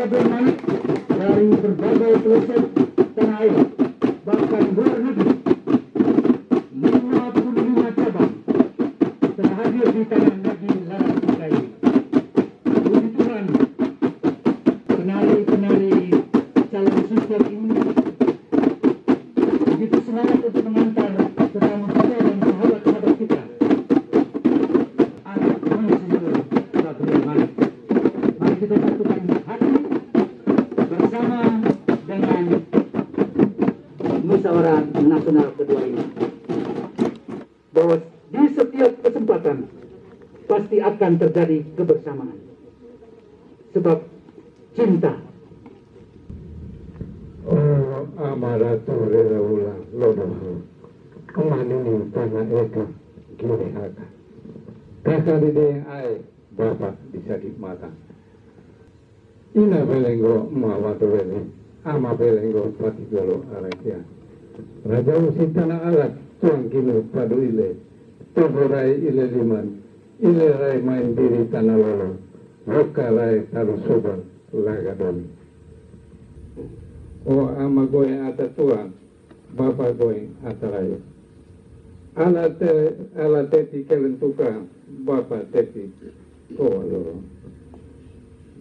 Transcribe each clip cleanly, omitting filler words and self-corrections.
Gabriel Manik dari berbagai pelosok tanah air, bahkan luar negeri. 55 cabang telah hadir di tanah negeri Larang Tuka ini. Puji Tuhan, penari-penari calon suster ini begitu semangat untuk mengantar tetamu kita dan sahabat-sahabat kita. Anak Monsinyur Gabriel Manik. Mari kita satukan hati bersama dengan musyawarah nasional kedua ini, bahwa di setiap kesempatan pasti akan terjadi kebersamaan, sebab cinta. Oh, amarato rela lodoh kemanini tanah eka gini haka kakak dede ai bapak bisa di mata ina belenggo mawatu bele ama belenggo pati galo arakia raja usi tanah alat tuang kinu padu ile toborai ile liman ile rai main diri tanah lolo loka rai taru soban lagadoni. O ama goyang ata tua, bapa goyang ata raya. Ala teti kelentuka, bapa teti koa loro.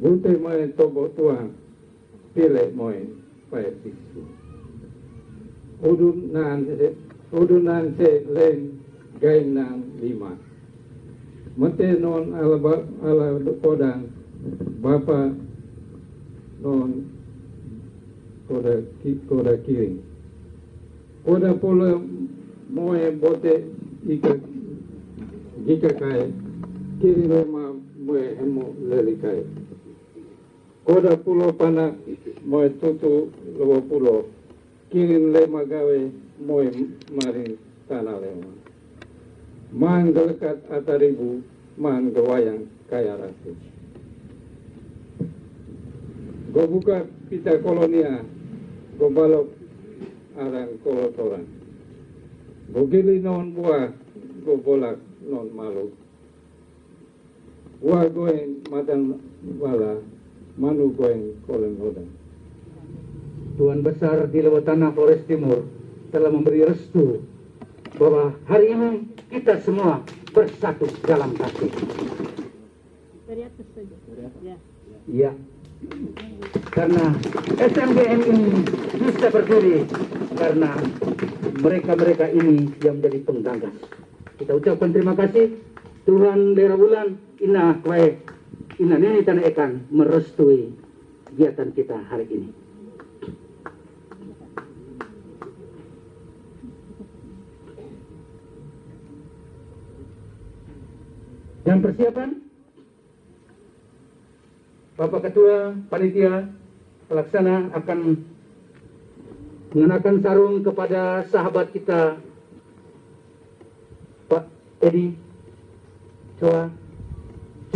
Bute moe tobo tua, pile moe pae tisu. Udunan se len gain nan lima. Mate non ala kodang, bapa non koda kiri. Koda pula moe bote jika kai kiri roma moe hemo leli kai. Koda pulo pana moe tutu lobo pulo kiri lema gawe moe marin tanah lema. Man gelekat ataribu man gawayang kaya rasi. Go buka pita kolonia, go balok arang kolotoran. Go gili non buah, go bolak non malu. Buah goeng matang bala, manu goeng kolen hodang. Tuan Besar di Lewat Tanah Flores Timur telah memberi restu bahwa hari ini kita semua bersatu dalam kasih. Dari atas saja. Ya. Iya. Karena SMGM ini bisa berdiri karena mereka-mereka ini yang menjadi penggagas. Kita ucapkan terima kasih Tuhan Lera Bulan ina kue ina nini tanah ekan merestui kegiatan kita hari ini. Dan persiapan Bapak Ketua Panitia Pelaksana akan mengenakan sarung kepada sahabat kita Pak Edi Choa,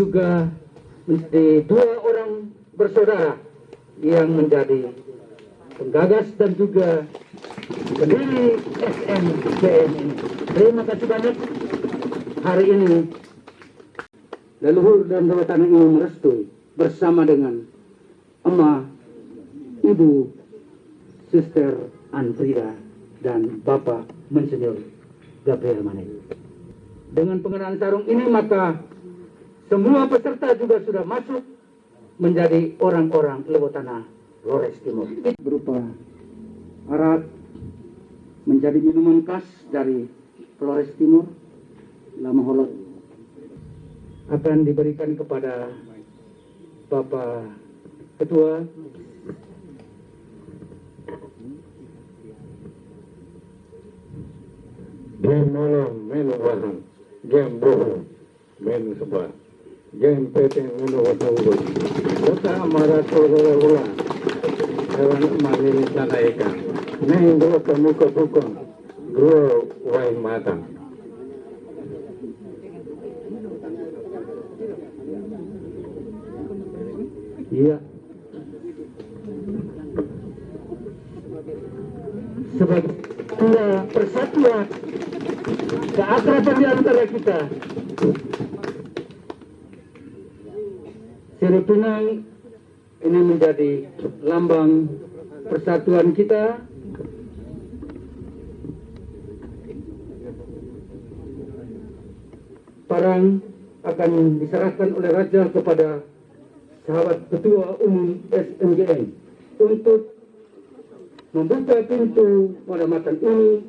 juga menjadi dua orang bersaudara yang menjadi penggagas dan juga pendiri SMGM ini. Terima kasih banyak. Hari ini leluhur dan Lewat Tanah ini merestui bersama dengan Emak, Ibu, Sister Anfrida, dan Bapak Monsinyur Gabriel Manik. Dengan pengenaan sarung ini maka semua peserta juga sudah masuk menjadi orang-orang Lewat Tanah Flores Timur. Berupa arak menjadi minuman khas dari Flores Timur, lama holot akan diberikan kepada Bapak Ketua. Game malam menu bahan, game bohong menu sebelah, game peteng menu watunggu. Kota amarato rela hewan mandiri tanah ikan. Neng dua kemuka tukang, dua wain matang. Iya. Sebagai persatuan keakraban di antara kita, Siri Pinang ini menjadi lambang persatuan kita. Parang akan diserahkan oleh Raja kepada sahabat Ketua Umum SMGN untuk membuka pintu penghormatan ini,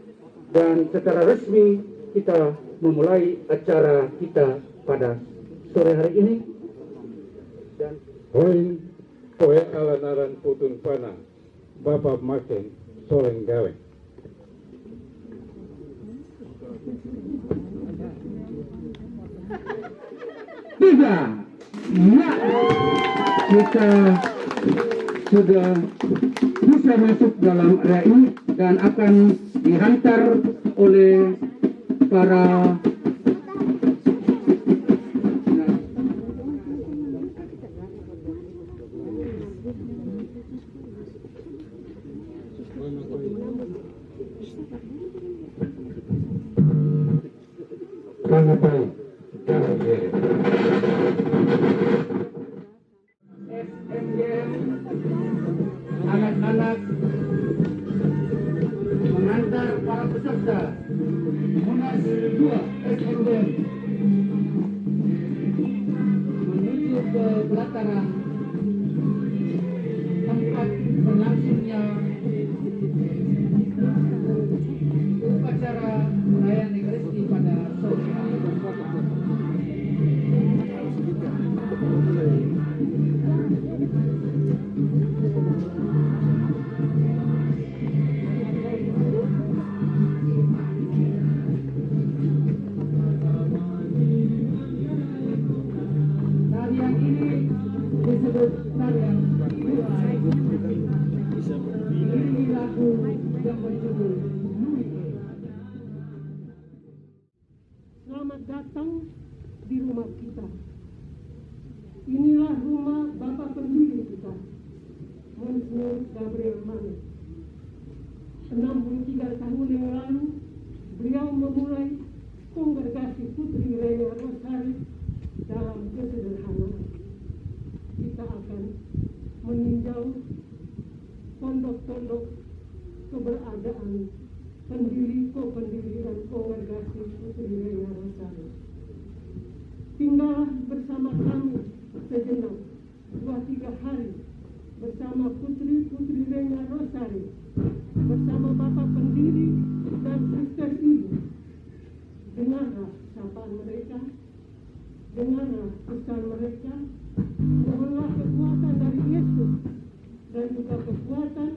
dan secara resmi kita memulai acara kita pada sore hari ini. Dan Hoi poe alanaran putun pana Bapak Maken Soleng Gawe. tiga, nah, kita sudah bisa masuk dalam area ini dan akan dihantar oleh para Sana baik. Jalan kiri. SMGN, anak-anak mengantar para peserta Munas 2 SMGN menuju ke pelataran tempat berlangsungnya upacara perayaan Ekaristi pada sore hari. Tarian ini disebut tarian Buai. Ini lagu yang berjudul Lui. Selamat datang di rumah kita. Inilah rumah Bapak pendiri kita, Monsinyur Gabriel Manek. 63 tahun yang lalu, beliau memulai kongregasi Putri Renya Rosari dalam kesederhanaan. Kita akan meninjau pondok-pondok keberadaan pendiri dan kongregasi Putri Renya Rosari. Tinggallah bersama kami sejenak 2-3 hari bersama putri-putri Renya Rosari, bersama Bapak pendiri dan Sister Ibu. Dengarlah sapaan mereka, dengarlah pesan mereka, mohonlah kekuatan dari Yesus dan juga kekuatan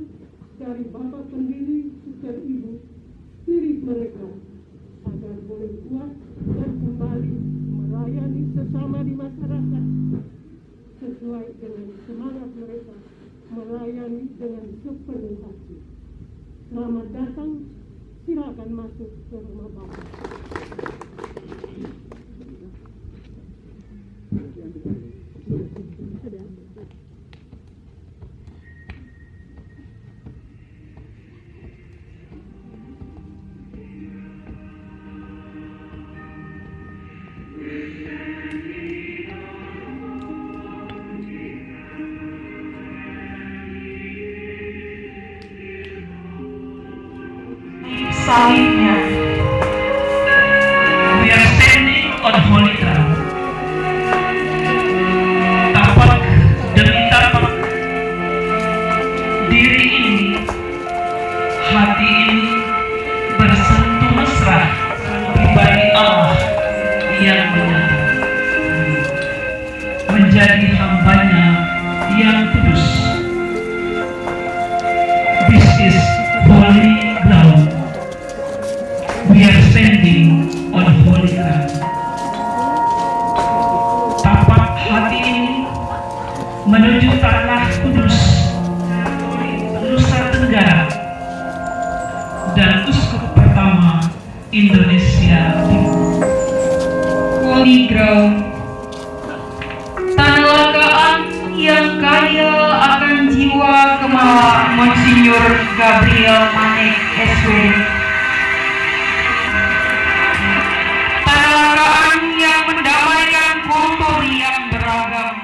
dari Bapak pendiri, Sister Ibu, spirit mereka, agar boleh kuat dan kembali melayani sesama di masyarakat sesuai dengan semangat mereka melayani dengan sepenuh hati. Selamat datang, silakan masuk ke rumah Bapak. Salibnya, we are standing on holy ground. Tapak demi tapak, diri ini, hati ini bersentuh mesra pribadi Allah yang menyatu, menjadi hambanya yang kudus. This is holy ground. We are standing on holy ground. Tapak hati ini menuju tanah kudus, Nusa Tenggara, dan uskup pertama Indonesia Timur. Holy ground, tanah lagaan yang kaya akan jiwa gemala Monsinyur Gabriel Manek SWD. Yang mendamaikan kultur yang beragam.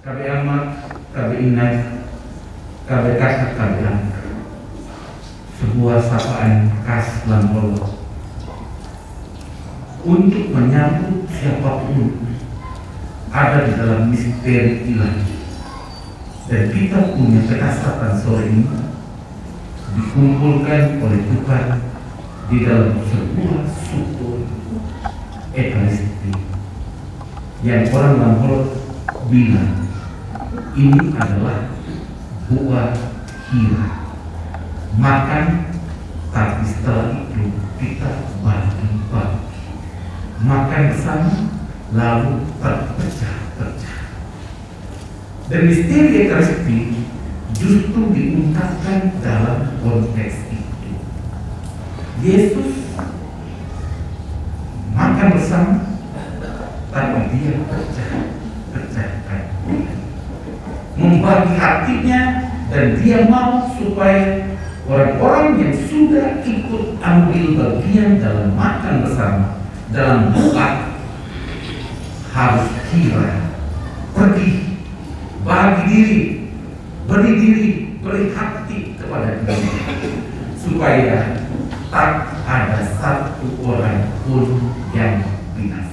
kami amat, kami ingat, kami kasih kalian sebuah sapaan khas Lampolo untuk menyambut siapapun ada di dalam misteri ilahi. Dan kita punya kesempatan sore ini dikumpulkan oleh Tuhan di dalam sebuah syukur Ekaristi yang orang Lampolo bilang ini adalah buah hira. Makan, tapi setelah itu kita bagi-bagi. Makan bersama, lalu terpecah-pecah. Dan misteri Ekaristi justru diungkapkan dalam konteks itu. Yesus makan bersama, tapi dia pecah-pecahkan, membagi hatinya, dan dia mau supaya orang-orang yang sudah ikut ambil bagian dalam makan bersama, dalam buka, harus kira, pergi, bagi diri, beri hati kepada Dia, supaya tak ada satu orang pun yang binasa.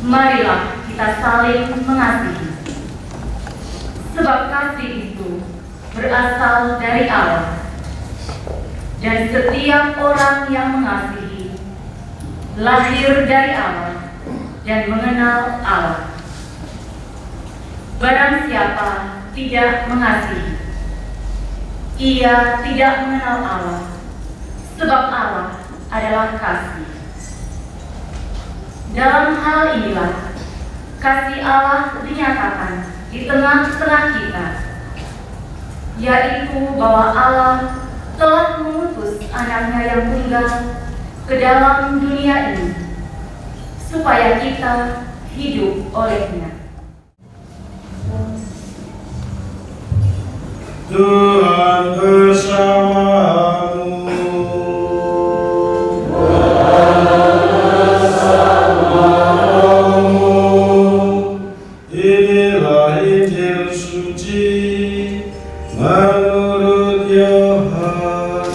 Marilah kita saling mengasihi. Sebab kasih itu berasal dari Allah. Dan setiap orang yang mengasihi lahir dari Allah dan mengenal Allah. Barang siapa tidak mengasihi, ia tidak mengenal Allah, sebab Allah adalah kasih. Dalam hal inilah kasih Allah dinyatakan di tengah-tengah kita, yaitu bahwa Allah telah mengutus anaknya yang tunggal ke dalam dunia ini, supaya kita hidup olehnya. Tuhan bersamamu. Inilah Injil suci menurut Yohanes.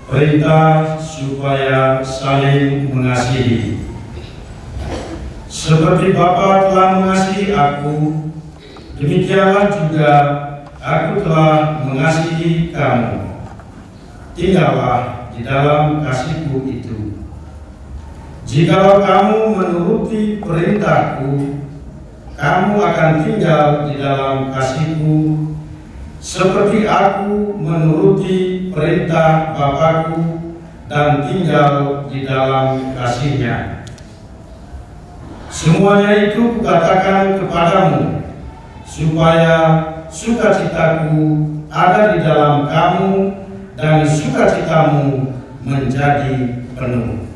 Perintah supaya saling mengasihi. Seperti Bapa telah mengasihi aku, demikianlah juga aku telah mengasihi kamu. Tinggallah di dalam kasihku itu. Jikalau kamu menuruti perintahku, kamu akan tinggal di dalam kasihku, seperti aku menuruti perintah Bapakku dan tinggal di dalam kasihnya. Semuanya itu kukatakan kepadamu, supaya sukacitaku ada di dalam kamu dan sukacitamu menjadi penuh.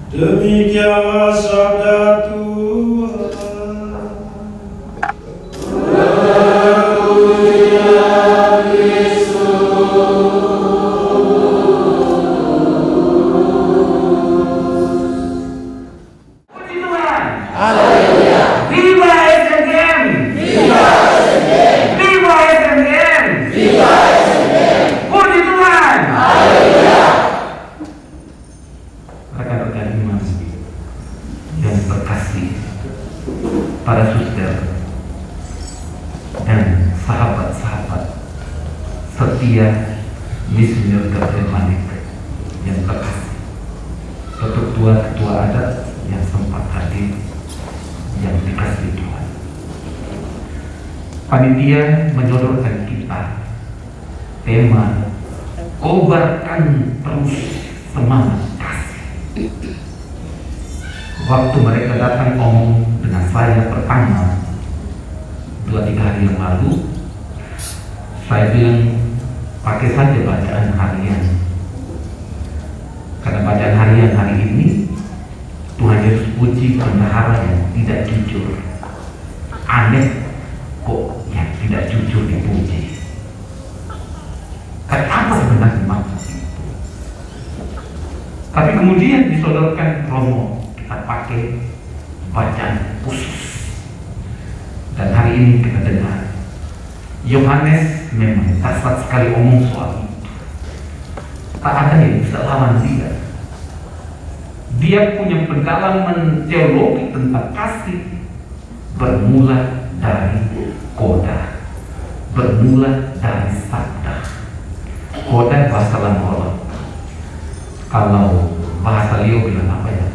Demikianlah sabda Tuhan. Viva SNM! Viva SNM! Viva SNM! Viva SNM! Puji Tuhan! Rekan-rekan iman yang berkasih, para suster dan sahabat-sahabat setia Misionir Gabriel Manik yang terkasih, ketua-ketua adat yang sempat hadir yang dikasih Tuhan. Panitia menyodorkan kita tema kobarkan terus semangat kasih. Waktu mereka datang ngomong dengan saya pertama 2-3 hari yang lalu, saya bilang pakai saja bacaan harian, karena bacaan harian hari ini Tuhan Yesus puji bendahara yang tidak jujur. Aneh kok yang tidak jujur dipuji. Apa sebenarnya maksud itu? Tapi kemudian disodorkan Romo, kita pakai bacaan khusus. Dan hari ini kita dengar Yohanes memang dasar sekali omong soal itu. Tak ada yang bisa lawan dia. Dia punya pendalaman teologi tentang kasih bermula dari koda, bermula dari sabda. Koda bahasa Langkolot. Kalau bahasa Leo bilang apa ya?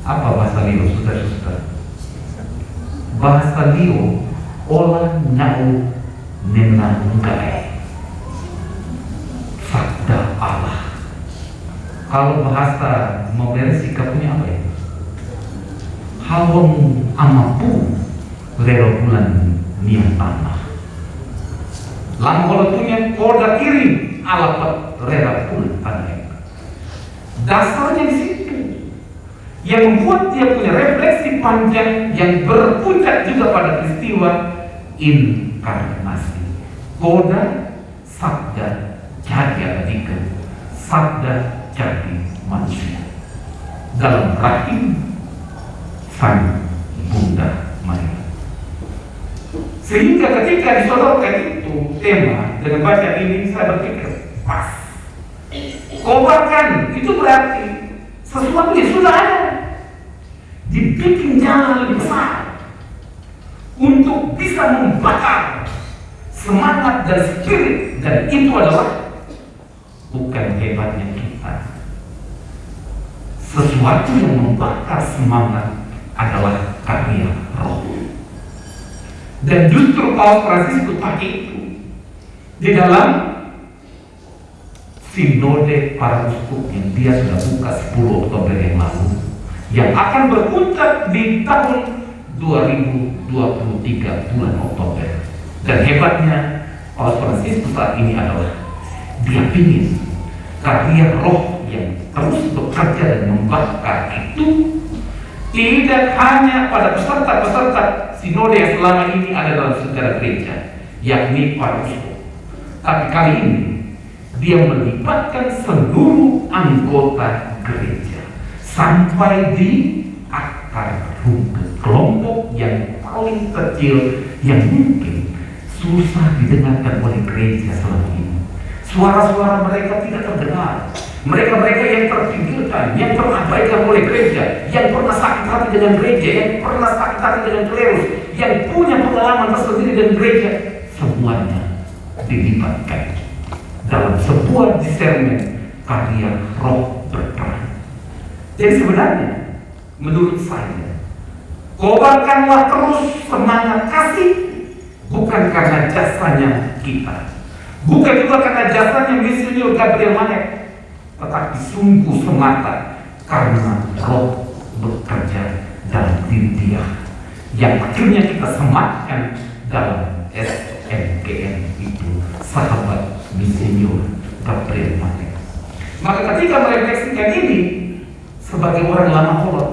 Apa bahasa Leo, saudara-saudara? Bahasa Leo olah nau nenanggai sabda Allah. Kalau bahasa modern sikapnya apa ya? Hawang amapu rero bulan niat tanah. Langkol punya koda kiri alapat rera bulan tanah. Dasarnya di situ. Yang membuat dia punya refleksi panjang yang berpuncak juga pada peristiwa inkarnasi. Koda sabda jadi abadikan, sabda jadi manusia dalam rahim sang Bunda Maria. Sehingga ketika disodorkan itu tema dengan baca ini, saya berpikir pas. Kobarkan itu berarti sesuatu yang sudah ada, dibikin jalan lebih besar untuk bisa membakar semangat dan spirit, dan itu adalah bukan hebatnya kita. Sesuatu yang membakar semangat adalah karya roh. Dan justru Paus Fransiskus pakai itu di dalam sinode para uskup yang dia sudah buka 10 Oktober yang lalu, yang akan berpuncak di tahun 2023 bulan Oktober. Dan hebatnya Paus Fransiskus saat ini adalah dia ingin karya roh yang terus bekerja dan membakar itu tidak hanya pada peserta-peserta sinode yang selama ini ada dalam sejarah gereja, yakni para uskup, tapi kali ini dia melibatkan seluruh anggota gereja sampai di akar rumput kelompok yang paling kecil yang mungkin susah didengarkan oleh gereja selama ini. Suara-suara mereka tidak terdengar. Mereka-mereka yang terpinggirkan, yang terabaikan oleh gereja, yang pernah sakit hati dengan gereja, yang pernah sakit hati dengan klerus, yang punya pengalaman tersendiri dengan gereja, semuanya dilibatkan dalam sebuah discernment karya roh berperan. Jadi sebenarnya menurut saya, kobarkanlah terus semangat kasih, bukan karena jasanya kita, bukan juga karena jasanya Monsinyur Gabriel Manek, tetapi sungguh semata karena roh bekerja dalam diri dia, yang akhirnya kita sematkan dalam SMGM itu, sahabat Monsinyur Gabriel Manek. Maka ketika merefleksikan ini sebagai orang lama kolot,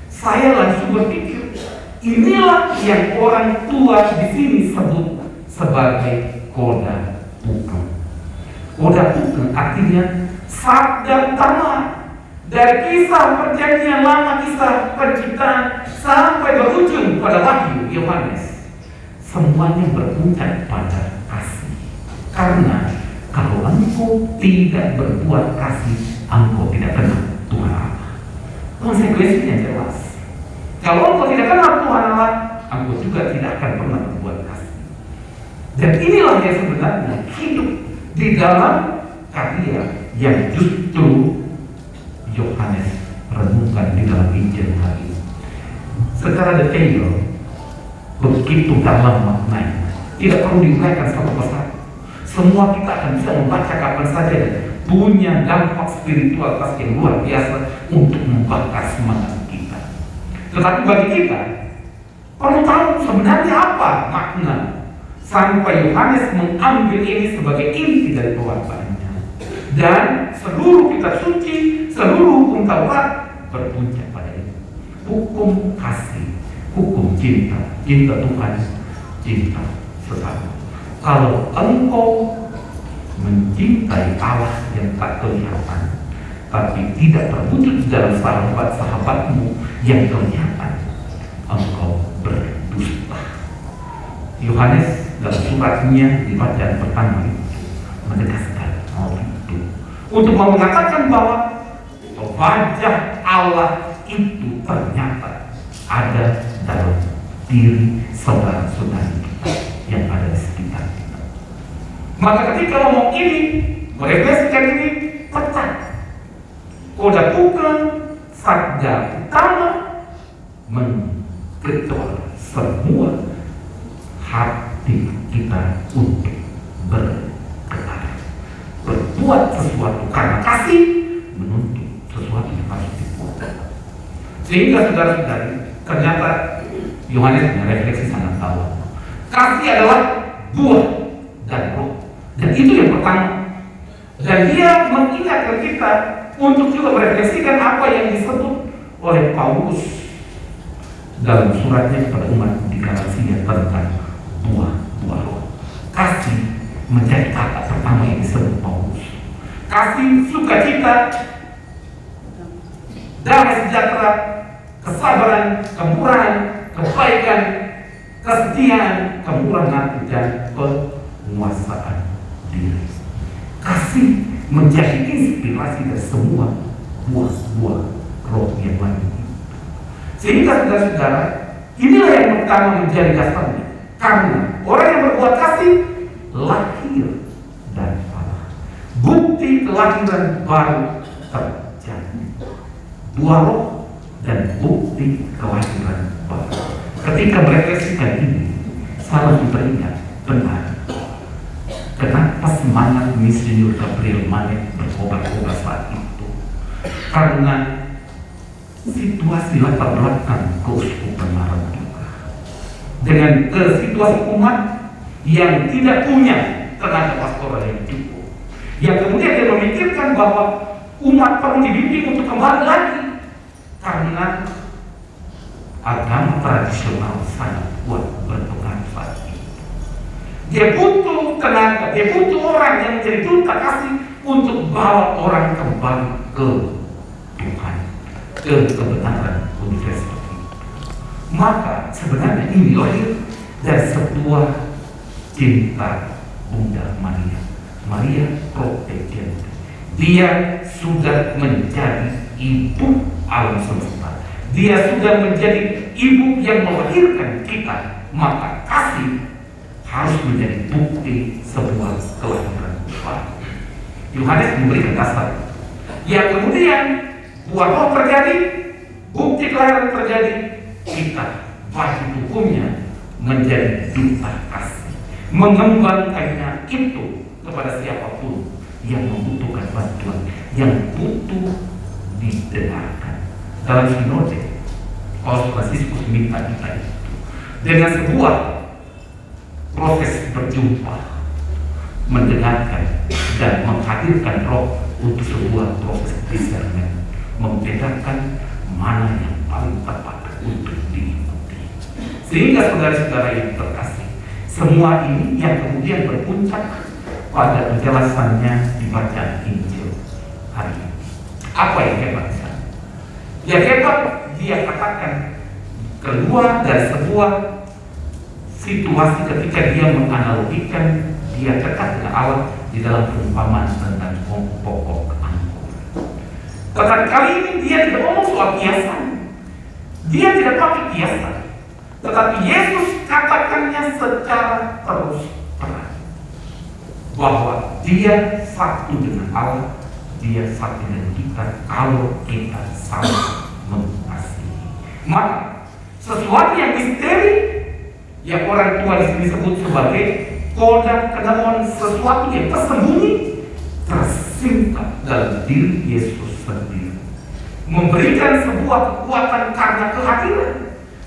saya langsung berpikir, inilah yang orang tua di sini sebut sebagai koda pukel. Koda pukel artinya sabda utama dari kisah perjanjian lama, kisah penciptaan sampai berujung pada Wahyu Yohanes. Semuanya berpuncak pada kasih. Karena kalau engkau tidak berbuat kasih, engkau tidak kenal Tuhan Allah. Konsekuensinya jelas. Kalau engkau tidak kenal Tuhan Allah, engkau juga tidak akan pernah berbuat kasih. Dan inilah yang sebenarnya hidup di dalam karya yang justru Yohanes renungkan di dalam Injil hari ini. Secara detail, begitu dalam maknanya, tidak perlu diuraikan satu persatu. Semua kita akan bisa membaca kapan saja dan punya dampak spiritualitas yang luar biasa untuk membakar semangat kita. Tetapi bagi kita perlu tahu sebenarnya apa makna sampai Yohanes mengambil ini sebagai inti dari pewartaannya. Dan seluruh kitab suci, seluruh hukum Taurat berpuncak pada ini. Hukum kasih, hukum cinta, cinta Tuhan, cinta sesama. Kalau engkau mencintai Allah yang tak kelihatan, tapi tidak terwujud dalam sahabat-sahabatmu yang kelihatan, engkau berdusta. Yohanes dalam suratnya di bacaan pertama menegaskan hal itu untuk mengatakan bahwa wajah Allah itu ternyata ada dalam diri saudara-saudari kita yang ada di sekitar kita. Maka ketika ngomong ini, merefleksikan ini, tepat koda pukel sabda utama menggedor semua hati kita untuk bergerak, berbuat sesuatu karena kasih, menuntut sesuatu yang harus dibuat. Sehingga saudara-saudari, ternyata Yohanes merefleksi sangat dalam. Kasih adalah buah dan roh, dan itu yang pertama. Dan dia mengingatkan kita untuk juga merefleksikan apa yang disebut oleh Paulus dalam suratnya kepada umat di Galatia tentang buah roh. Kasih menjadi kata pertama yang disebut Paulus. Kasih, sukacita, damai sejahtera, kesabaran, kemurahan, kebaikan, kesetiaan, kemurahan hati, dan penguasaan diri. Kasih menjadi inspirasi dari semua buah-buah roh yang lain. Sehingga saudara-saudara, inilah yang pertama menjadi dasarnya. Karena orang yang berbuat kasih lahir dari Allah. Bukti kelahiran baru terjadi. Buah roh dan bukti kelahiran baru. Ketika merefleksikan ini, salah diperingat benar. Kenapa semangat Monsinyur Gabriel Manek berkobar-kobar saat itu? Karena situasi latar belakang keuskupan Maranatha dengan situasi umat yang tidak punya tenaga pastoral yang cukup, yang kemudian dia memikirkan bahwa umat perlu dibimbing untuk kembali lagi karena agama tradisional sangat kuat berpengaruh saat itu. Dia butuh tenaga, dia butuh orang yang menjadi duta kasih untuk bawa orang kembali ke Tuhan, ke kebenaran universal. Maka sebenarnya ini lahir dari sebuah cinta Bunda Maria, Maria Protegente. Dia sudah menjadi ibu alam semesta. Dia sudah menjadi ibu yang melahirkan kita. Maka kasih harus menjadi bukti sebuah kelahiran baru. Yohanes memberikan dasar Yang kemudian buah roh terjadi, bukti kelahiran terjadi, kita wajib hukumnya menjadi duta kasih, mengembangkannya itu kepada siapapun yang membutuhkan bantuan, yang butuh didengarkan. Dalam sinode, Paus Fransiskus minta kita itu dengan sebuah proses berjumpa, mendengarkan dan menghadirkan roh untuk sebuah proses discernment, membedakan mana yang paling tepat untuk diikuti. Sehingga saudara-saudara yang terkasih, semua ini yang kemudian berpuncak pada penjelasannya di bacaan Injil hari ini. Apa yang hebatnya? Yang hebat dia katakan keluar dari sebuah situasi ketika dia menganalogikan, dia dekat dengan Allah di dalam perumpamaan tentang pokok anggur. Tetapi kali ini dia tidak ngomong soal kiasan, dia tidak pakai kiasan, tetapi Yesus katakannya secara terus terang bahwa dia satu dengan Allah, dia satu dengan kita kalau kita saling mengasihi. Maka sesuatu yang misteri yang orang tua di sini sebut sebagai kodam kenaon, sesuatu yang tersembunyi tersimpan dalam diri Yesus sendiri, memberikan sebuah kekuatan karena kehadiran,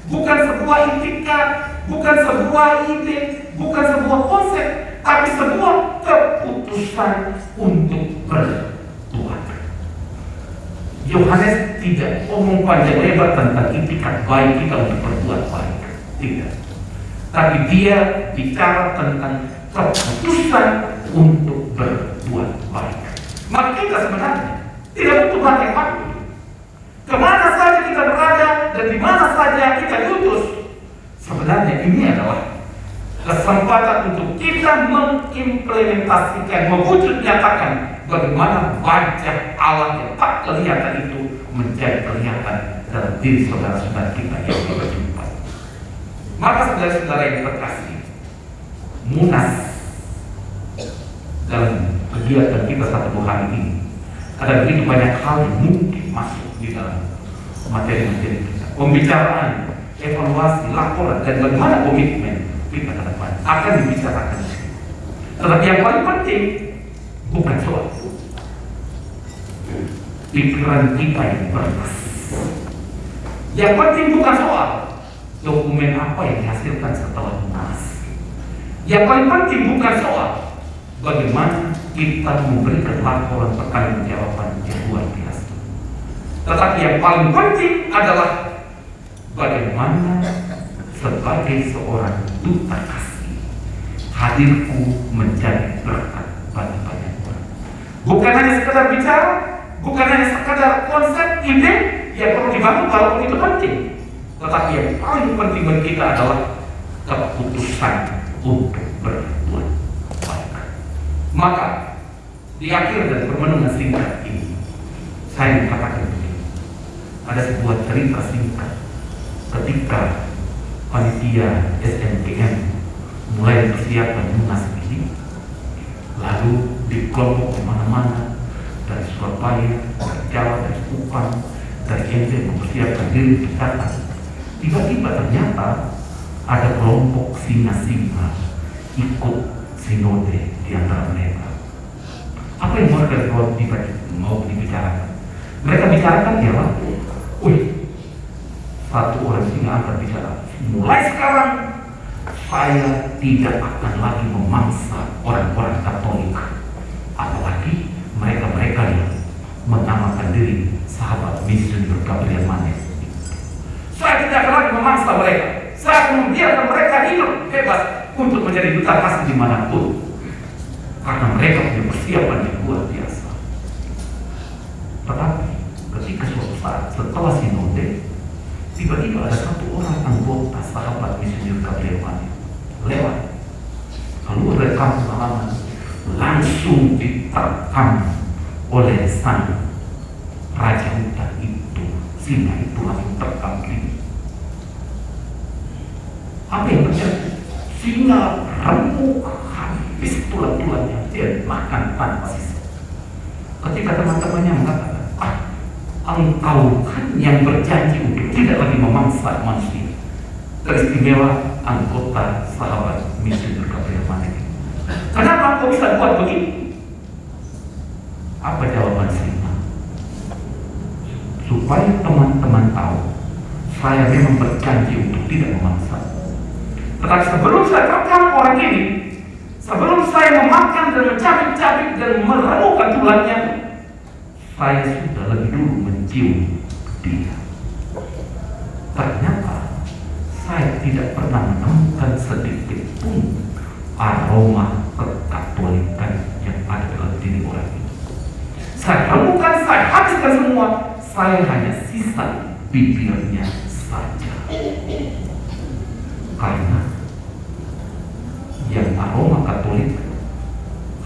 bukan sebuah itikat, bukan sebuah ide, bukan sebuah konsep, tapi sebuah keputusan untuk berbuat. Yohanes tidak omong panjang lebar tentang itikat baik kita untuk berbuat baik, tidak. Tapi dia bicara tentang keputusan untuk berbuat baik. Maka kita sebenarnya tidak butuh banyak waktu. Kemana saja kita berada dan di mana saja kita diutus, sebenarnya ini adalah kesempatan untuk kita mengimplementasikan, mewujud nyatakan bagaimana wajah Allah yang tak kelihatan itu menjadi kelihatan dalam diri saudara-saudara kita yang berjumpa. Maka saudara-saudara yang terkasih, Munas dalam kegiatan kita satu hari ini ada begitu banyak hal yang mungkin masuk di dalam materi-materi kita. Pembicaraan, evaluasi, laporan, dan bagaimana komitmen kita ke depan akan dibicarakan. Tetapi yang paling penting bukan soal pikiran kita yang berkas. Yang penting bukan soal dokumen apa yang dihasilkan setelah Munas. Yang paling penting bukan soal bagaimana kita memberikan laporan pertanggungjawaban yang luar biasa. Tetapi yang paling penting adalah bagaimana sebagai seorang duta kasih hadirku menjadi berkat bagi banyak orang. Bukan hanya sekedar bicara, bukan hanya sekedar konsep ide yang perlu dibangun walaupun itu penting, tetapi yang paling penting bagi kita adalah keputusan untuk berbuat baik. Maka di akhir dari permenungan singkat ini saya mengatakan begini, ada sebuah cerita singkat ketika panitia SNPM mulai persiapan Munas ini, lalu di kelompok kemana-mana, dari Surabaya, dari Jawa, dari Kupang, dari NT mempersiapkan diri di Jakarta. Tiba-tiba ternyata ada kelompok singa-singa ikut sinode di antara mereka. Apa yang mereka mau dibicarakan? Mereka bicarakan ialah, satu orang singa akan bicara, mulai sekarang saya tidak akan lagi memangsa orang-orang Katolik, apalagi mereka-mereka yang menamakan diri sahabat misioner Gabriel Manet. Saya tidak akan lagi memangsa mereka. Saya akan membiarkan mereka hidup bebas untuk menjadi duta kasih dimanapun, karena mereka punya persiapan yang luar biasa. Tetapi ketika suatu saat setelah sinode, tiba-tiba ada satu orang anggota sahabat misioner Gabriel Manet lewat, keluar dari kampung halaman, langsung diterkam oleh sang raja hutan itu. Singa itu langsung terkam ini. Apa yang terjadi? Singa remuk habis tulang-tulangnya, dia makan tanpa sisa. Ketika teman-temannya mengatakan, Engkau kan yang berjanji untuk tidak lagi memangsa manusia. Teristimewa anggota sahabat misi Gabriel Manek. Kenapa kau bisa buat begini? Apa jawaban Srima? Supaya teman-teman tahu, saya memang berjanji untuk tidak memangsa. Tetapi sebelum saya terkam orang ini, sebelum saya memakan dan mencabik-cabik dan meremukkan tulangnya, saya sudah lebih dulu mencium dia. Ternyata saya tidak pernah menemukan sedikit pun aroma kekatolikan yang ada dalam diri orang ini. Saya temukan, saya habiskan semua, saya hanya sisa bibirnya saja. Karena yang aroma Katolik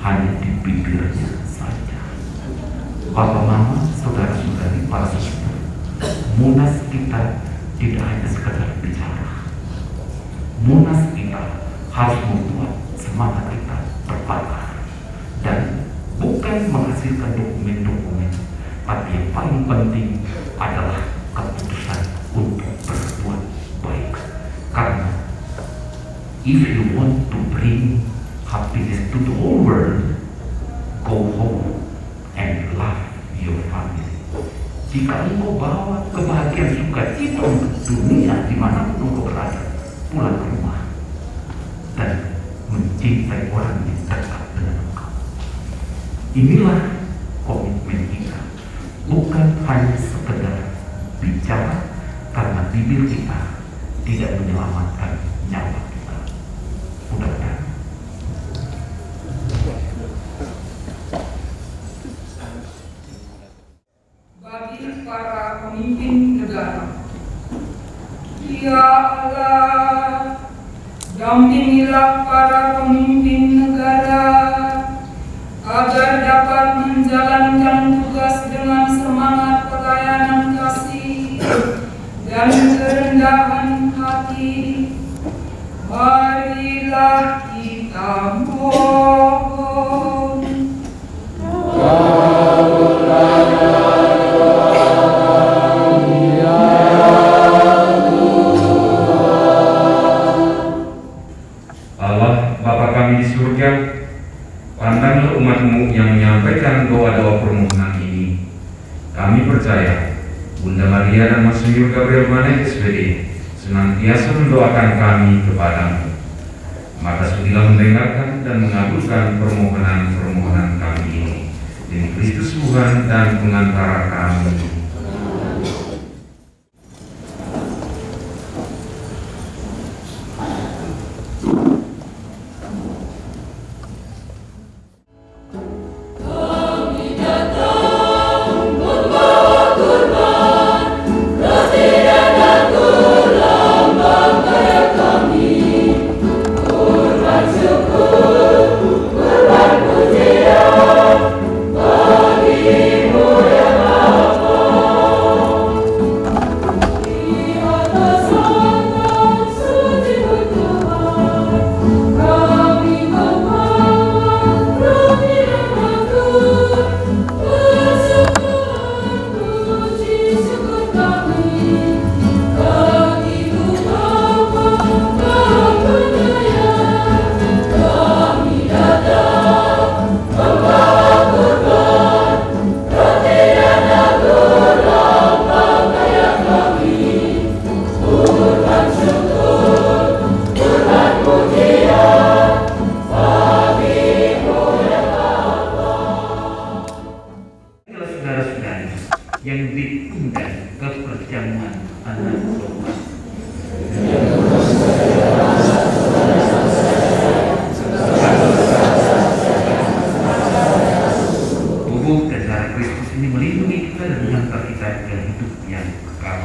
hanya di bibirnya saja. Bapak, mama, saudara-saudari, para saudara, Munas kita tidak hanya sekedar bicara. Munas kita harus membuat semangat kita terbakar dan bukan menghasilkan dokumen-dokumen, tapi yang paling penting adalah keputusan untuk berbuat baik. Karena if you want to bring happiness to the whole world, go home and love your family. Jika engkau bawa kebahagiaan sukacita untuk dunia dimanapun engkau berada, pulang ke rumah dan mencintai orang yang dekat dengan engkau. Inilah komitmen kita, bukan hanya sekedar bicara karena bibir kita tidak menyelamatkan nyawa kita. Mudah-mudahan. Bagi para pemimpin negara, ya Allah, dampingilah para pemimpin negara agar dapat menjalankan tugas dengan semangat pelayanan kasih dan kerendahan hati. Marilah kita mohon. Allah, Bapa kami di surga, pandanglah umat-Mu yang menyampaikan doa-doa permohonan ini. Kami percaya Bunda Maria dan Monsinyur Gabriel Manek SPD senantiasa mendoakan kami kepadamu. Maka sudilah mendengarkan dan mengabulkan permohonan-permohonan kami ini. Demi Kristus Tuhan dan pengantara kami. Yang diundang ke perjamuan anak domba. Tubuh dan darah Kristus ini melindungi kita dan mengantar kita ke hidup yang kekal.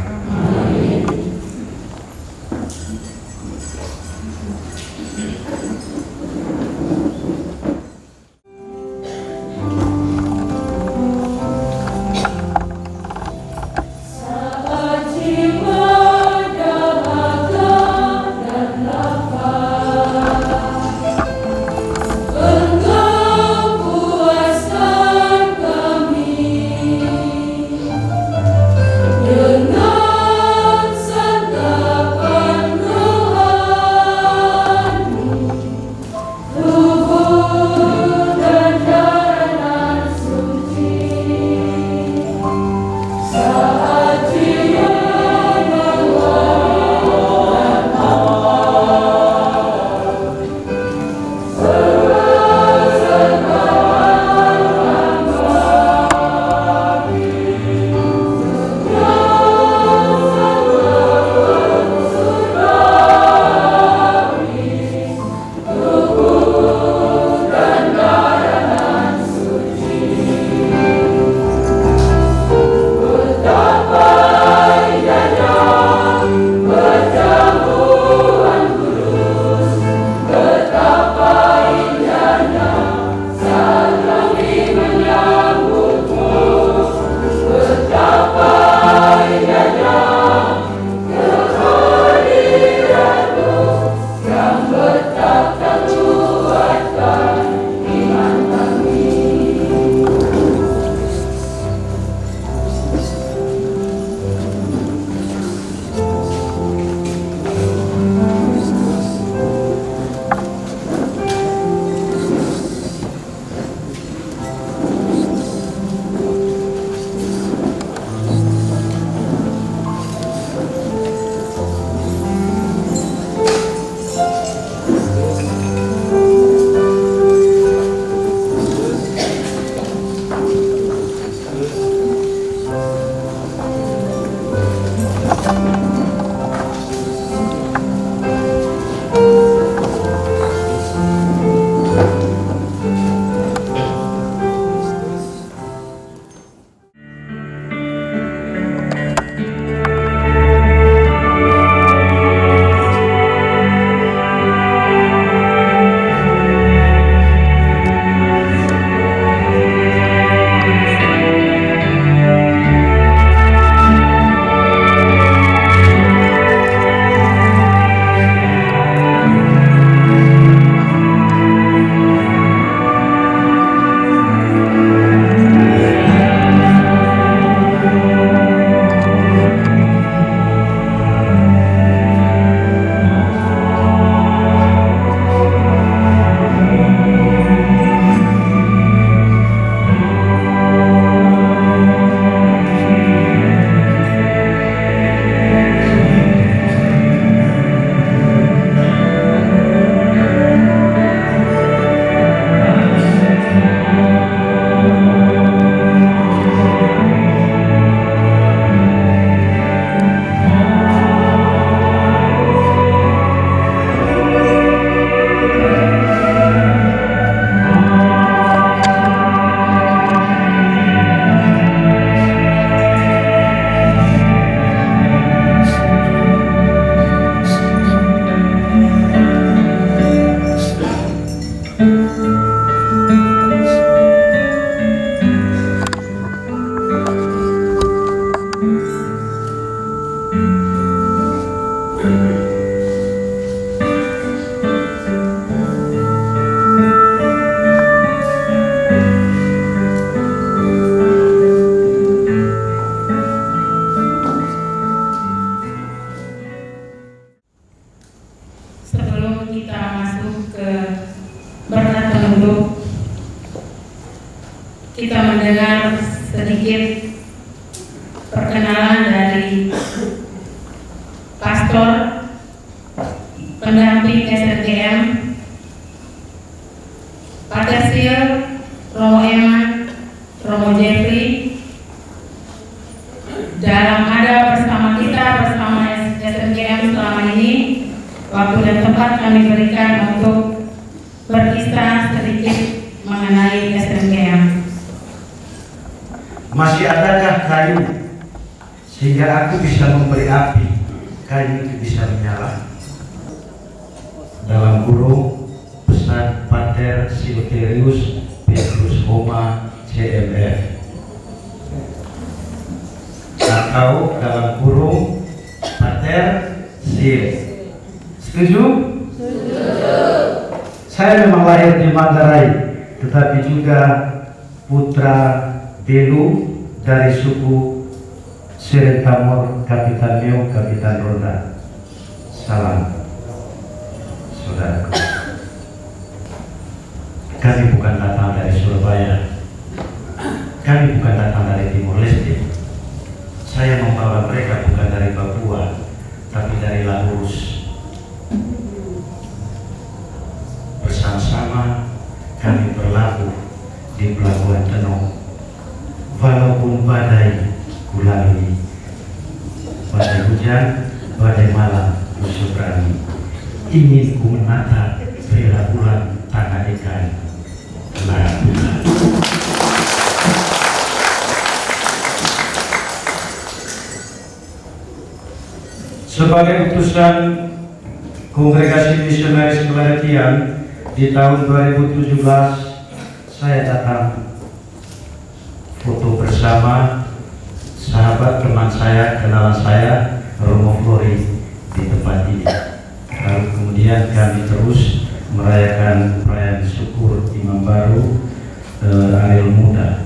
perkenalan dari pastor pendamping SNGM Pater Sil, Romo Eman, Romo Jeffrey, dalam ada bersama kita bersama SNGM selama ini. Waktu dan tempat kami berikan untuk berkisah sedikit mengenai SNGM. Masih adakah kayu sehingga aku bisa memberi api, kayu itu bisa menyala? Dalam kurung pesan Pater Silverius Petrus Homa CMF, atau dalam kurung Pater Sil. Setuju? Saya memang lahir di Manggarai, tetapi juga putra Belu dari suku Serentamor, Kapitan Meo, Kapitan Roda. Salam, saudaraku. Kami bukan datang dari Surabaya, kami bukan datang dari Timor Leste. Saya membawa mereka bukan dari Papua, tapi dari Laos. Bersama-sama kami berlabuh di Pelabuhan Tenong. Walaupun badai kulalui, badai hujan, badai malam musuh berani, ingin ku menata bela bulan tanah ikan Labuhan. Sebagai utusan Kongregasi Misionaris Kelatian di tahun 2017, saya datang foto bersama sahabat teman saya, kenalan saya, Romo Flori, di tempat ini. Lalu kemudian kami terus merayakan perayaan syukur Imam Baru Ariel Muda.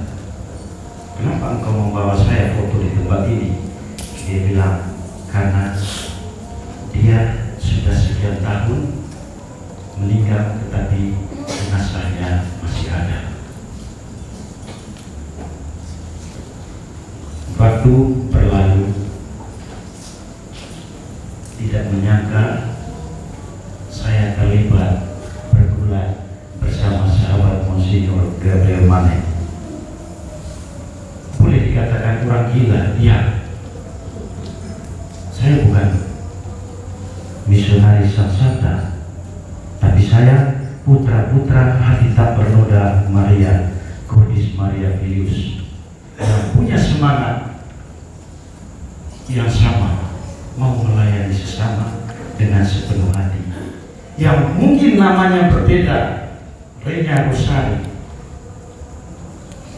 Kenapa engkau membawa saya foto di tempat ini? Dia bilang, karena dia sudah sekian tahun meninggal, tetapi jenazahnya masih ada. Waktu berlalu, tidak menyangka saya terlibat bergulat bersama sahabat Monsignor Gabriel Mane. Boleh dikatakan orang gila, ya. Saya bukan misionaris Sansata, tapi saya putra-putra hati tak bernoda Maria, Kudus Maria Filius, yang punya semangat yang sama, mau melayani sesama dengan sepenuh hati. Yang mungkin namanya berbeda, Renya Rosari.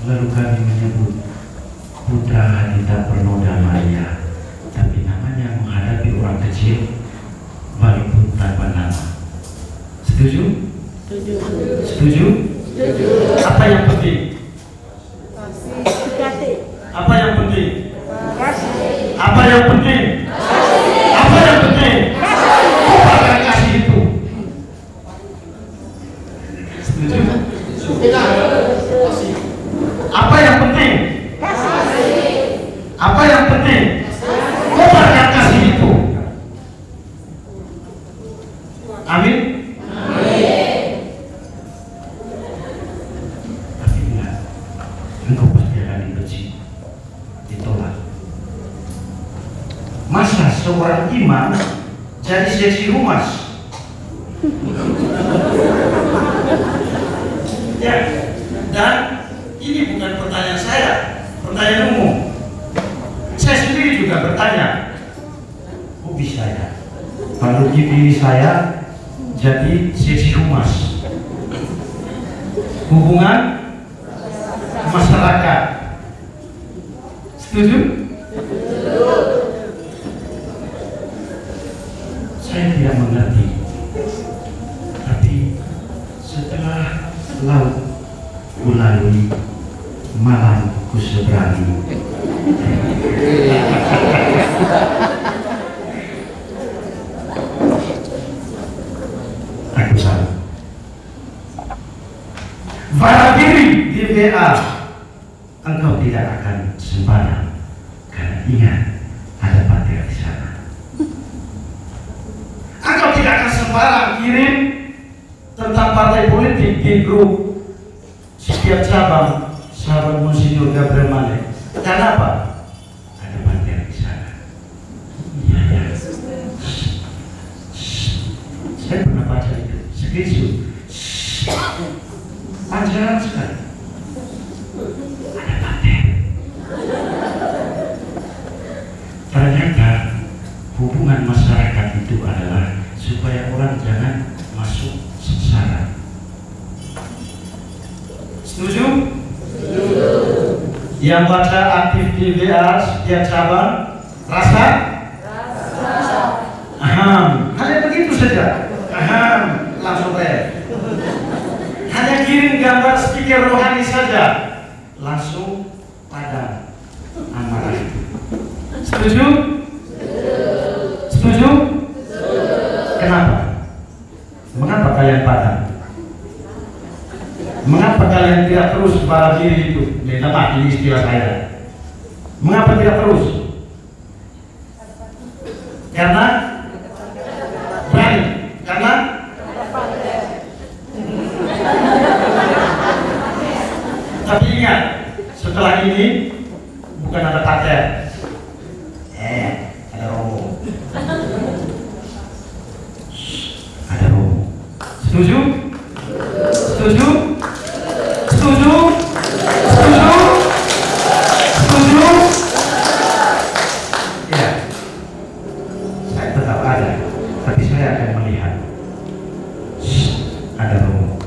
Lalu kami menyebut putra hati tak bernoda Maria, tapi namanya menghadapi orang kecil walaupun tanpa nama. Setuju? Setuju? Apa yang penting? Apa yang penting? Apa yang penting? Apa yang penting? Apa kasih itu? Setuju? Apa yang penting? Apa yang penting? Kobarkan kasih itu. Amin. Tapi ingat, engkau pasti akan dibenci, ditolak. Masa seorang imam jadi seksi humas? Ya, dan ini bukan pertanyaan saya, pertanyaan umum. Saya sendiri juga bertanya, kok bisa ya? Kalau dipilih saya jadi seksi humas hubungan masyarakat, setuju? Saya tidak mengerti, tapi setelah laut kulalui, malam kuseberangi. Aku salah. Pada diri di WA, engkau tidak akan sembarang, karena ingat, ada Patir di sana. Engkau tidak akan sembarang kirim tentang partai politik di grup setiap cabang sahabat Monsinyur Gabriel Mane. Kenapa? Ada Patir di sana. Iya, ya. Saya pernah baca itu, screenshot. Panjang sekali. Ada Patir. Ternyata hubungan masyarakat itu adalah supaya orang jangan masuk sengsara. Setuju? Setuju. Yang baca aktif di WA setiap cabang, rasa? Rasa. Hanya begitu saja. Langsung rem. Hanya kirim gambar stiker rohani saja, langsung padam amarah itu. Setuju? Setuju? Kenapa? Mengapa kalian padam? Mengapa kalian tidak terus bala diri itu? Minta maaf, ini istilah saya. Mengapa tidak terus? Karena berani. Karena tapi ingat, setelah ini bukan ada pakai, ada romo. Ada romo. Setuju? Setuju? Setuju? Setuju? Setuju? Ya, saya tetap ada, tapi saya akan melihat. Ada romo.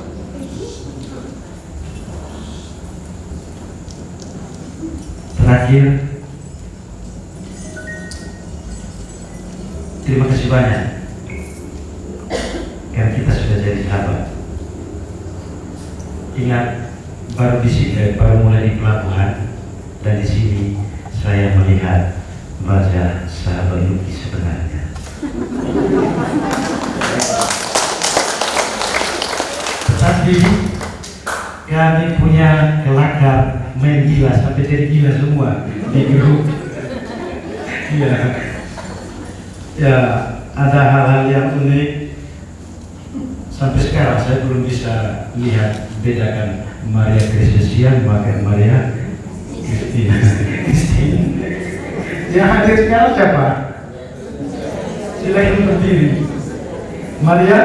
Terakhir, terima kasih banyak karena kita sudah jadi sahabat. Ingat, baru di sini, baru mulai di pelabuhan, dan di sini saya melihat wajah sahabat Yuki sebenarnya. Tapi kami punya kelakar main gila sampai jadi gila semua di grup. Ya, ya ada hal-hal yang unik. Sampai sekarang saya belum bisa lihat bedakan Maria Crescencia dengan Maria Christine. Yang hadir sekarang siapa? Silakan berdiri. Maria?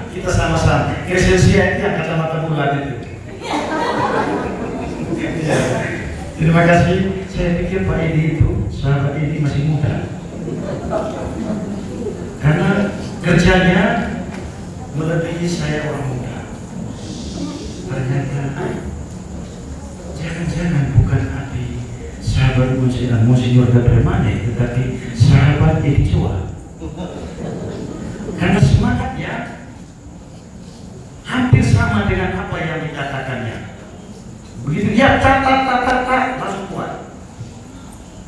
Kita sama-sama. Crescencia itu yang kacamata bulat itu. Ya. Terima kasih. Saya pikir Pak Edi itu, sahabat Edi masih muda. Karena kerjanya melebihi saya orang muda. Ternyata jangan-jangan bukan api sahabat Monsinyur Gabriel Mane, tetapi sahabat Edi Chua. Karena semangatnya hampir sama dengan apa yang dikatakannya. Begitu dia tak langsung kuat.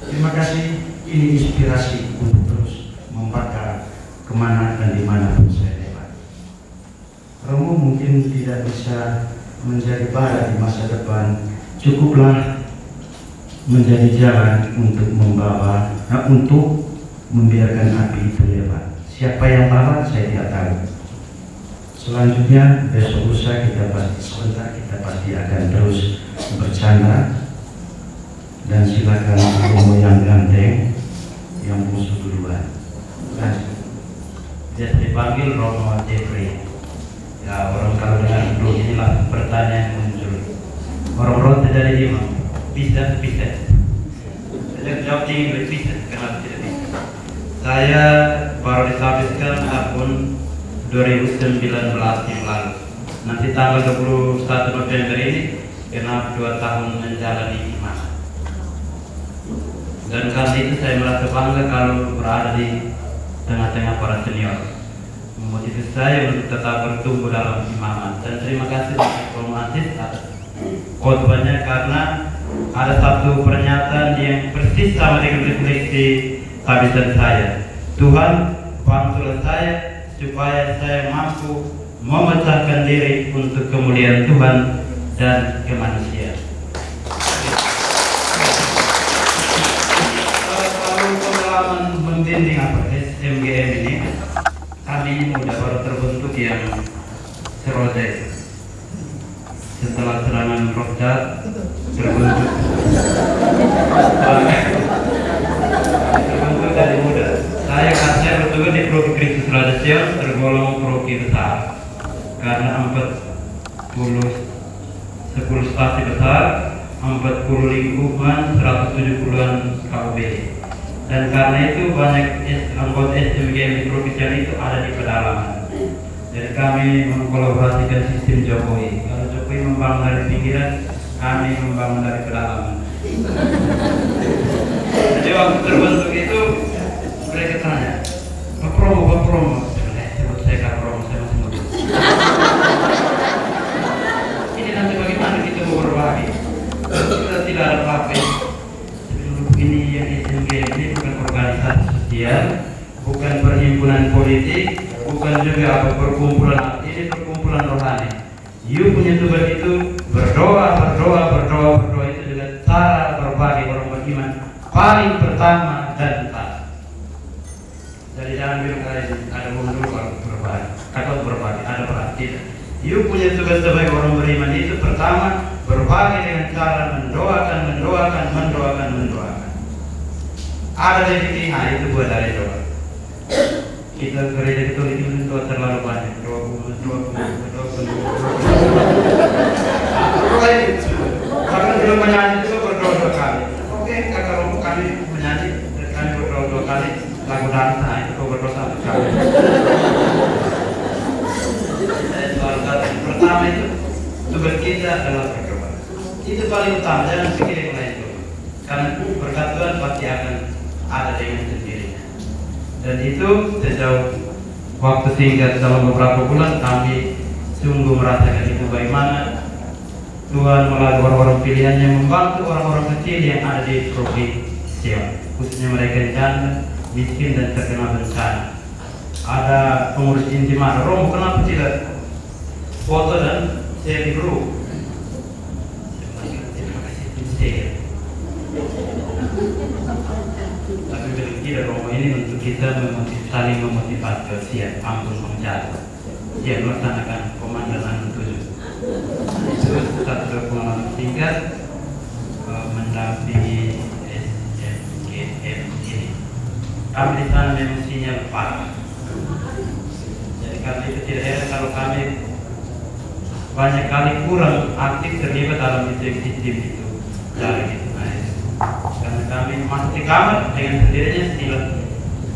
Terima kasih, ini inspirasi untuk terus membakar kemana dan dimanapun saya lewat. Romo mungkin tidak bisa menjadi bara di masa depan, cukuplah menjadi jalan untuk membawa, untuk membiarkan api itu lewat. Siapa yang bawa saya tidak tahu. Selanjutnya besok lusa kita pasti akan terus bercanda, dan silakan Romo yang ganteng, yang musuh duluan. Dia dipanggil Romo Jeffrey. Ya, orang kalau dengan dulu ini langsung pertanyaan muncul. Orang-orang tidak ada imam, bisa. Saya jawab tinggi, bisa. Kenapa tidak bisa? Saya baru disabitkan akun 2019 yang lalu. Nanti tanggal 21 November ini genap 2 tahun menjalani imam. Dan kali itu saya merasa bangga kalau berada di tengah-tengah para senior. Memotivasi saya untuk tetap bertumbuh dalam imaman. Dan terima kasih untuk Romo Aziz atas khotbahnya, karena ada satu pernyataan yang persis sama dengan refleksi habisan saya. Tuhan, bantulah saya supaya saya mampu memecahkan diri untuk kemuliaan Tuhan dan kemanusiaan. dinding apa SMGM ini, kami ini muda baru terbentuk yang serodai. Setelah serangan roh jahat terbentuk dari muda. Saya bertugas di Proki Kristus Radasian, tergolong Proki besar karena 10 stasi besar, 40 lingkungan, 170-an KB. Dan karena itu banyak anggota SMGM di provinsi itu ada di pedalaman. Jadi kami mengkolaborasikan sistem Jokowi. Kalau Jokowi membangun dari pinggiran, kami membangun dari pedalaman. Jadi waktu terbentuk itu mereka tanya, Pak Promo, sebut saya Kak Promo, saya masih muda. Ini nanti bagaimana kita mau berbagi? Kita tidak ada apa-apa. Ini yang SMGM ini bukan organisasi sosial, bukan perhimpunan politik, bukan juga apa perkumpulan, ini perkumpulan rohani. You punya tugas itu berdoa itu dengan cara berbagi orang beriman paling pertama dan utama. Jadi jangan bilang ada mundur kalau berbagi, takut berbagi, ada berarti. You punya tugas sebagai orang beriman itu pertama berbagi dengan cara mendoakan. Ada rezeki, itu buat dari doa. Kita gereja Katolik itu doa terlalu banyak. Doa. Bahkan belum menyanyi itu berdoa 2 kali. Oke, kalau kami menyanyi, kami berdoa 2 kali. Lagu dansa itu kau berdoa 1 kali. Pertama itu tugas kita adalah berdoa. Itu paling utama, jangan pikir yang lain dulu. Karena berkat Tuhan pasti akan ada dengan sendirinya. Dan itu sejauh waktu singkat dalam beberapa bulan kami sungguh merasakan itu bagaimana Tuhan melalui orang-orang pilihannya membantu orang-orang kecil yang ada di provinsi, khususnya mereka yang janda, miskin dan terkena bencana. Ada pengurus inti mana, Romo kenapa tidak foto dan share di grup? Tapi tidak, Romo ini untuk kita saling memotivasi, siap ampun menjadi, siap melaksanakan komandan 7. Itu satu pengalaman singkat mendampingi SMGM ini. Kami di sana memang sinyal parah. Jadi kami itu tidak heran kalau kami banyak kali kurang aktif terlibat dalam sistem itu. Dari itu. Karena kami masuk di kamar dengan sendirinya silat.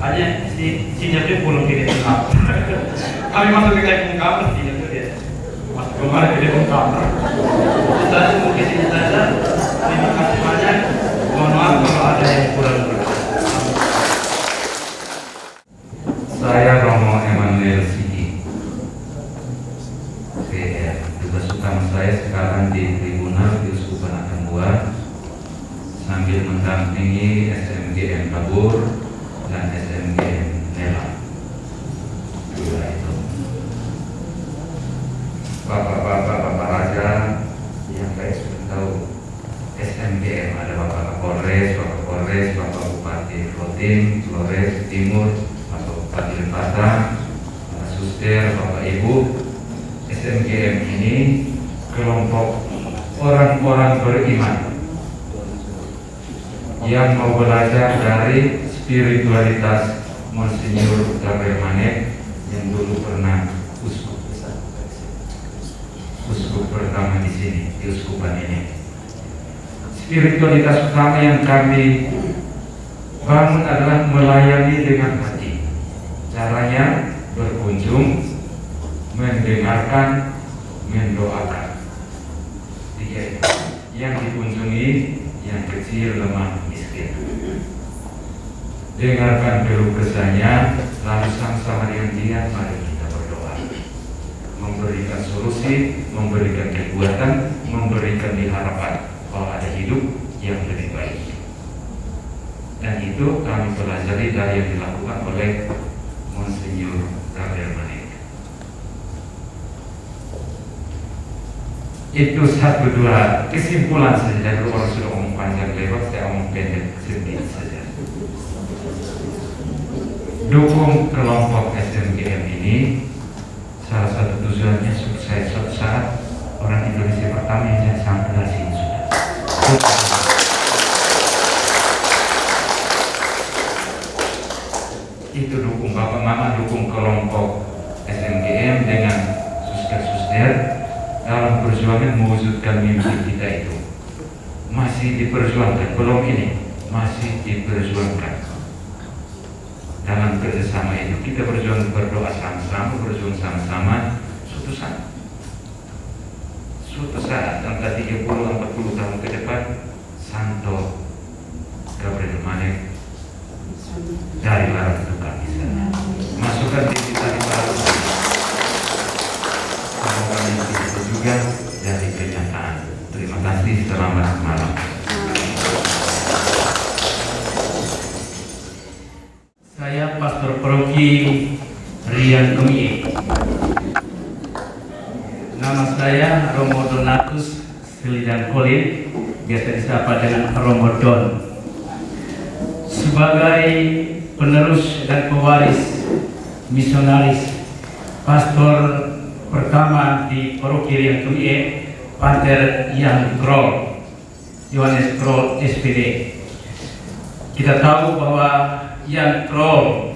Hanya sinyalnya pulang ke kamar. Kami masuk ke kamar sinyalnya dia masuk kemana ke dalam kamar. Saya mungkin ini saja. Terima kasih banyak. Mohon maaf kalau ada yang kurang. Saya Romo Emmanuel Sidi. Tugas utama saya sekarang di Tribunal Keuskupan Atambua sambil mendampingi SMGM Tabur dan SMGM Nela. Itu Bapak Raja yang baik sudah tahu SMGM ada Bapak Kapolres, Bapak Bupati Flotim, Flores Timur, Bapak Bupati Lempata, Bapak Suster, Bapak Ibu. SMGM ini kelompok orang-orang beriman yang mau belajar dari spiritualitas Monsinyur Gabriel Manek yang dulu pernah uskup pertama di sini, di uskupan ini. Spiritualitas utama yang kami bangun adalah melayani dengan hati. Caranya berkunjung, mendengarkan, mendoakan. 3 yang dikunjungi, yang kecil, lemah, miskin. Dengarkan keluh kesahnya, lalu sama-sama dengan dia mari kita berdoa. Memberikan solusi, memberikan kekuatan, memberikan harapan bahwa ada hidup yang lebih baik. Dan itu kami pelajari dari yang dilakukan oleh Monsinyur Gabriel Manek. Itu 1-2 kesimpulan saja. Kalau orang sudah omong panjang lebar, saya omong pendek sedikit saja. Itu dukung Bapak Mama, dukung kelompok SMGM dengan suster-suster dalam perjuangan mewujudkan mimpi kita itu. Masih diperjuangkan, belum ini, masih diperjuangkan. Dalam kerjasama itu kita berjuang, berdoa sama-sama, berjuang sama-sama. Suatu saat angka 30-40 tahun ke depan, Santo Gabriel Manek dari larang tukang di sana. Masukkan di kita di baru. Semoga mimpi itu juga dari kenyataan. Terima kasih, selamat malam. Saya Pastor Paroki Rian Kemie. Nama saya Romo Donatus Silidan Kolin, biasa disapa dengan Romo Don. Sebagai penerus dan pewaris misionaris pastor pertama di Paroki Rian Kemie, Pater Jan Krol, Yohanes Krol SPD. Kita tahu bahwa Jan Krol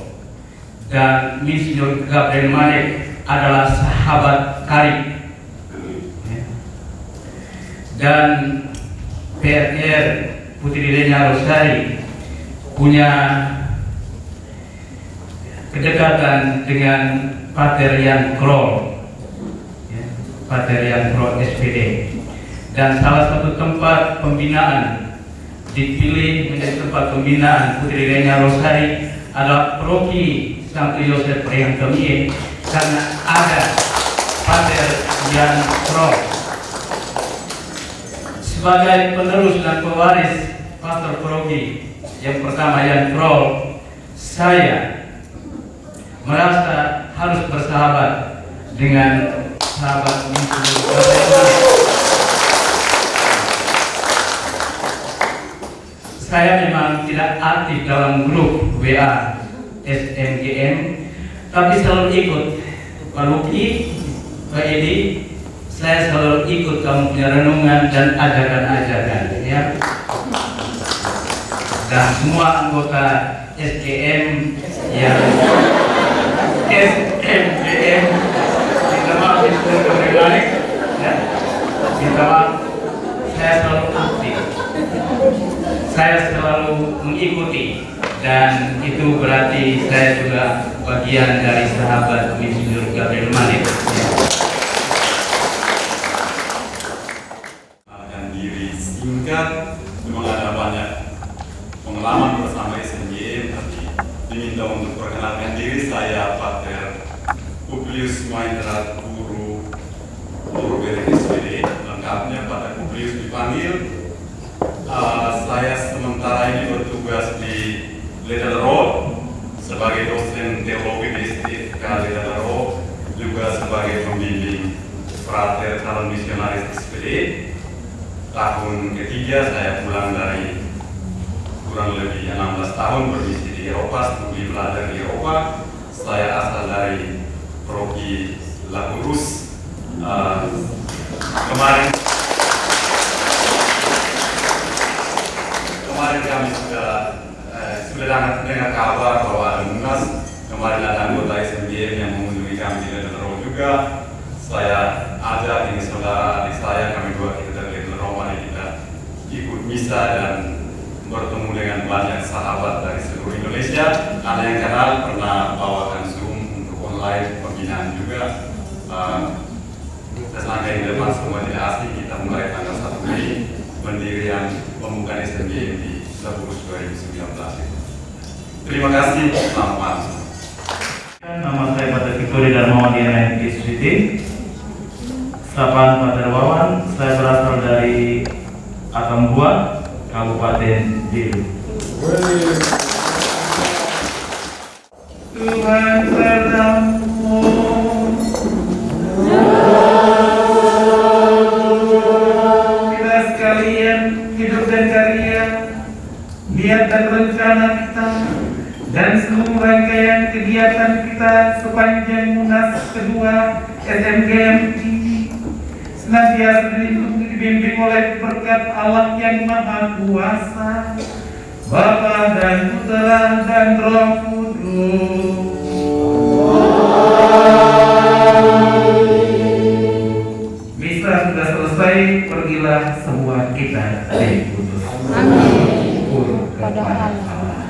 dan Monsignor Gabriel Manek adalah sahabat karib, dan PRR Putri Lenya Rosari punya kedekatan dengan Pater Jan Krol, Pater Jan Krol SPD, dan salah satu tempat pembinaan dipilih menjadi tempat pembinaan Putri Lenya Rosari adalah Paroki Santo Yosef Rian Kemie, karena ada Pater Jan Krol. Sebagai penerus dan pewaris pastor paroki yang pertama Jan Krol, saya merasa harus bersahabat dengan sahabat saya memang tidak aktif dalam grup WA SMGM, tapi selalu ikut Pak Luki, Pak Edi. Saya selalu ikut kamu punya renungan dan ajakan-ajakan, ya. Dan semua anggota SGM yang SMGM, minta maaf itu berbalik, ya. Minta maaf, saya selalu aktif. Saya selalu mengikuti, dan itu berarti saya juga bagian dari sahabat Monsignor Gabriel Manek. Singkat, memang ada banyak pengalaman bersama SMGM, tapi diminta untuk perkenalkan diri. Saya Pater Publius Maindra, guru BRK SPD. Lengkapnya Pater Publius dipanggil. Saya sementara ini bertugas di Little Road sebagai dosen teologi di STFK Little Road, juga sebagai pembimbing frater calon misionaris SPD. Tahun ketiga saya pulang dari kurang lebih 16 tahun bermisi di Eropa, studi belajar di Eropa. Saya asal dari Paroki Lakurus. Kemarin kami sudah dengar kabar bahwa ada munas. Kemarin ada anggota SMGM yang mengunjungi kami di Little Road juga. Saya ajak ini saudara adik saya, kami dua kita dari Little Road, mari kita ikut misa dan bertemu dengan banyak sahabat dari seluruh Indonesia. Ada yang kenal pernah bawakan Zoom untuk online pembinaan juga. Tersangka yang depan semua tidak asing. Kita mulai tanggal 1 Mei pendirian pembukaan SMGM di Agustus 2019. Terima kasih, selamat malam. Nama saya Pater Victoria Darmawan di SVT. Sapaan Pater Wawan, saya berasal dari Atambua, Kabupaten Biru. Tuhan sertamu. Kita sekalian, hidup dan karya, niat dan rencana kita, dan seluruh rangkaian kegiatan kita sepanjang Munas kedua SMGM ini senantiasa dibimbing oleh berkat Allah yang Maha Kuasa, Bapa dan Putra dan Roh Kudus. kepada Allah.